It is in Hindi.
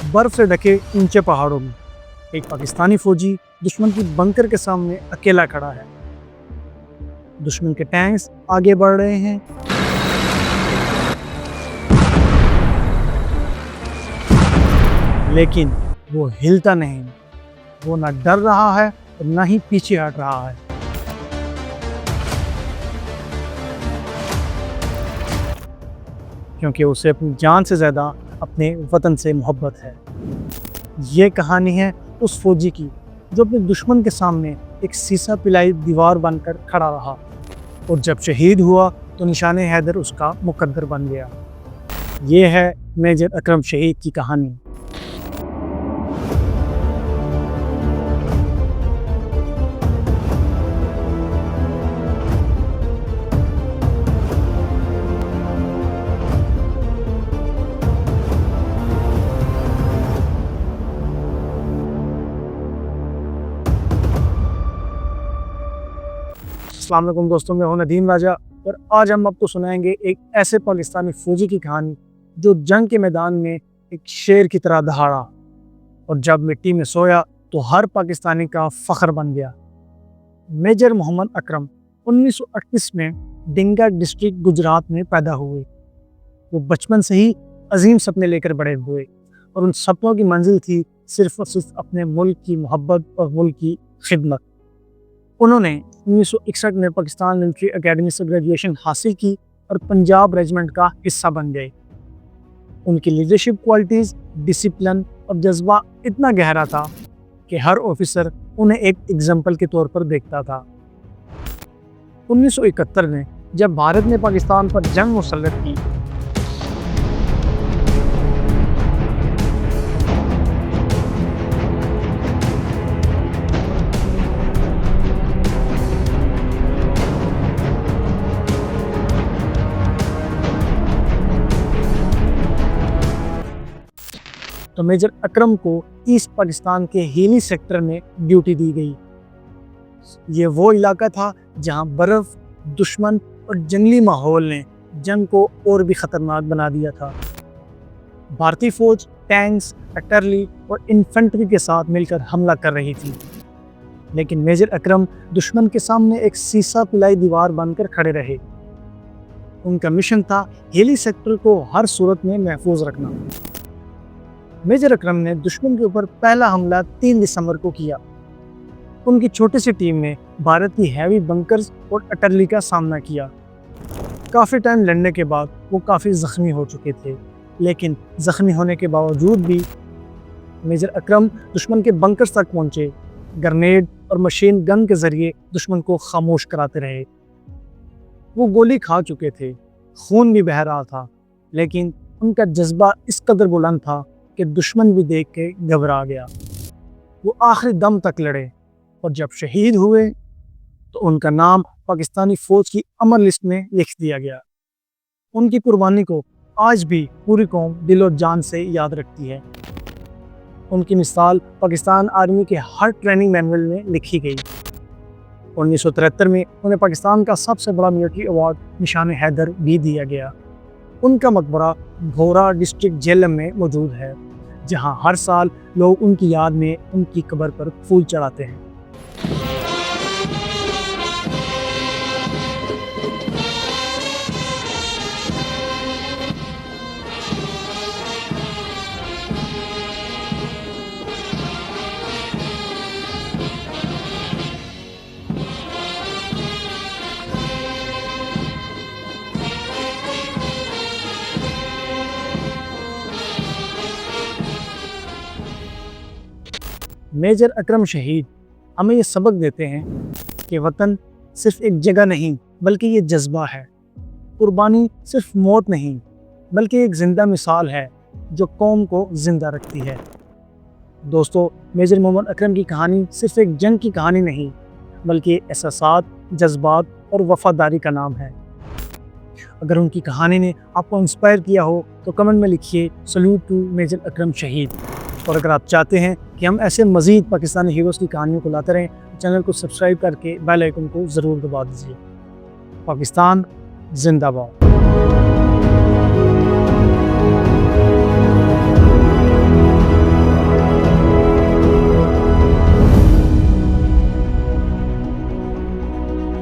बर्फ से ढके ऊंचे पहाड़ों में एक पाकिस्तानी फौजी दुश्मन की बंकर के सामने अकेला खड़ा है। दुश्मन के टैंक्स आगे बढ़ रहे हैं, लेकिन वो हिलता नहीं। वो ना डर रहा है और ना ही पीछे हट रहा है। क्योंकि उसे अपनी जान से ज़्यादा अपने वतन से मोहब्बत है। ये कहानी है उस फौजी की जो अपने दुश्मन के सामने एक सीसा पिलाई दीवार बनकर खड़ा रहा, और जब शहीद हुआ तो निशाने हैदर उसका मुकद्दर बन गया। ये है मेजर अकरम शहीद की कहानी। अस्सलाम वालेकुम दोस्तों, मैं हूं नदीम राजा और आज हम आपको सुनाएंगे एक ऐसे पाकिस्तानी फौजी की कहानी जो जंग के मैदान में एक शेर की तरह दहाड़ा और जब मिट्टी में सोया तो हर पाकिस्तानी का फ़ख्र बन गया। मेजर मोहम्मद अकरम 1938 में डिंगा डिस्ट्रिक्ट गुजरात में पैदा हुए। वो बचपन से ही अजीम सपने लेकर बड़े हुए और उन सपनों की मंजिल थी सिर्फ और सिर्फ अपने मुल्क की मोहब्बत और मुल्क की खिदमत। उन्होंने 1961 में पाकिस्तान मिलिट्री एकेडमी से ग्रेजुएशन हासिल की और पंजाब रेजिमेंट का हिस्सा बन गए। उनकी लीडरशिप क्वालिटीज़, डिसिप्लिन और जज्बा इतना गहरा था कि हर ऑफिसर उन्हें एक एग्जाम्पल के तौर पर देखता था। 1971 में जब भारत ने पाकिस्तान पर जंग मुसल्लत की तो मेजर अकरम को ईस्ट पाकिस्तान के हेली सेक्टर में ड्यूटी दी गई। ये वो इलाका था जहां बर्फ़, दुश्मन और जंगली माहौल ने जंग को और भी ख़तरनाक बना दिया था। भारतीय फ़ौज टैंक्स, अटर्ली और इन्फेंट्री के साथ मिलकर हमला कर रही थी, लेकिन मेजर अकरम दुश्मन के सामने एक सीसा पिलाई दीवार बनकर खड़े रहे। उनका मिशन था हेली सेक्टर को हर सूरत में महफूज रखना। मेजर अकरम ने दुश्मन के ऊपर पहला हमला 3 दिसंबर को किया। उनकी छोटी सी टीम ने भारत की हैवी बंकर्स और अटर्ली का सामना किया। काफ़ी टाइम लड़ने के बाद वो काफ़ी ज़ख्मी हो चुके थे, लेकिन ज़ख्मी होने के बावजूद भी मेजर अकरम दुश्मन के बंकर्स तक पहुँचे। ग्रेनेड और मशीन गन के ज़रिए दुश्मन को खामोश कराते रहे। वो गोली खा चुके थे, खून भी बह रहा था, लेकिन उनका जज्बा इस कदर बुलंद था कि दुश्मन भी देख के घबरा गया। वो आखिरी दम तक लड़े और जब शहीद हुए तो उनका नाम पाकिस्तानी फ़ौज की अमर लिस्ट में लिख दिया गया। उनकी कुर्बानी को आज भी पूरी कौम दिल और जान से याद रखती है। उनकी मिसाल पाकिस्तान आर्मी के हर ट्रेनिंग मैनुअल में लिखी गई। 1973 में उन्हें पाकिस्तान का सबसे बड़ा मिलिट्री अवार्ड निशाने हैदर भी दिया गया। उनका मकबरा भोरा डिस्ट्रिक्ट झेलम में मौजूद है, जहां हर साल लोग उनकी याद में उनकी कब्र पर फूल चढ़ाते हैं। मेजर अकरम शहीद हमें ये सबक देते हैं कि वतन सिर्फ एक जगह नहीं बल्कि ये जज्बा है। कुर्बानी सिर्फ मौत नहीं बल्कि एक ज़िंदा मिसाल है जो कौम को ज़िंदा रखती है। दोस्तों, मेजर मोहम्मद अकरम की कहानी सिर्फ एक जंग की कहानी नहीं बल्कि एहसासात, जज्बात और वफादारी का नाम है। अगर उनकी कहानी ने आपको इंस्पायर किया हो तो कमेंट में लिखिए सल्यूट टू मेजर अकरम शहीद। और अगर आप चाहते हैं कि हम ऐसे मज़ीद पाकिस्तानी हीरोज़ की कहानियों को लाते रहें तो चैनल को सब्सक्राइब करके बेल आइकन को ज़रूर दबा दीजिए। पाकिस्तान जिंदाबाद।